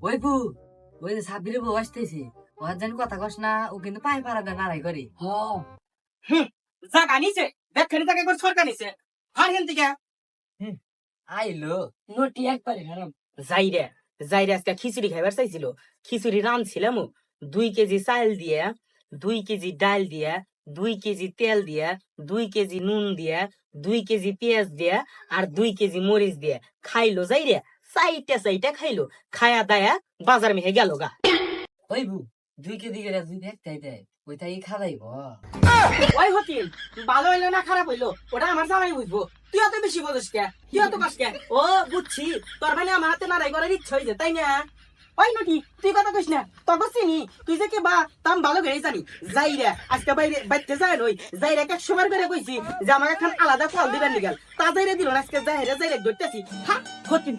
ওই বউ, ওই যে সাবিরের বউ আসতেছে, ওর যেন কথা কস না, ও কিন্তু পায়ে পাড়া দেয় নাড়াই করে। জাগা নিছে দেখখানি জায়গা করে সরকার নিছে হার হেন থেকে আইলো নটি একবারে হারাম। যাইরে যাইরে আজকে খিচুড়ি খাইবার চাইছিল, খিচুড়ি রাঁধছিলাম 2 কেজি চাল দিয়ে, 2 কেজি ডাল দিয়ে, 2 কেজি তেল দিয়ে, 2 কেজি নুন দিয়ে, 2 কেজি পেঁয়াজ দিয়ে, আর 2 কেজি মরিচ দিয়ে খাইলো। যাইরে চাইটা চাইটা খাইলো, খায়া দায়া বাজার মেহে গেল গা। ওই বউ, 2 কেজি করে দুই একটাই দেয়, ওইটাই খাওয়াইব। ওই হতিন ভালো হইলো না খারাপ হইলো ওটা আমার জামাই বুঝবো, তুই অত বেশি বলিস কে, তুই অত কাজ কে। ও বুঝছি, তোর মানে আমার হাতে লড়াই করার ইচ্ছা হয়েছে তাই না? ওই নটি তুই কথা কইস না, তবে চিনি তুই যে কে বা তাম ভালো করে জানি। যাইরা আজকে বাইরে বাইতে যায় নই, যাইরা 100 বার করে কইছি যে আমাকে এখন আলাদা কল দিবেন নিগাল, তা যাইরা দিল না, আজকে যাইরা যাইরা ধরতেছি। হা হতিন।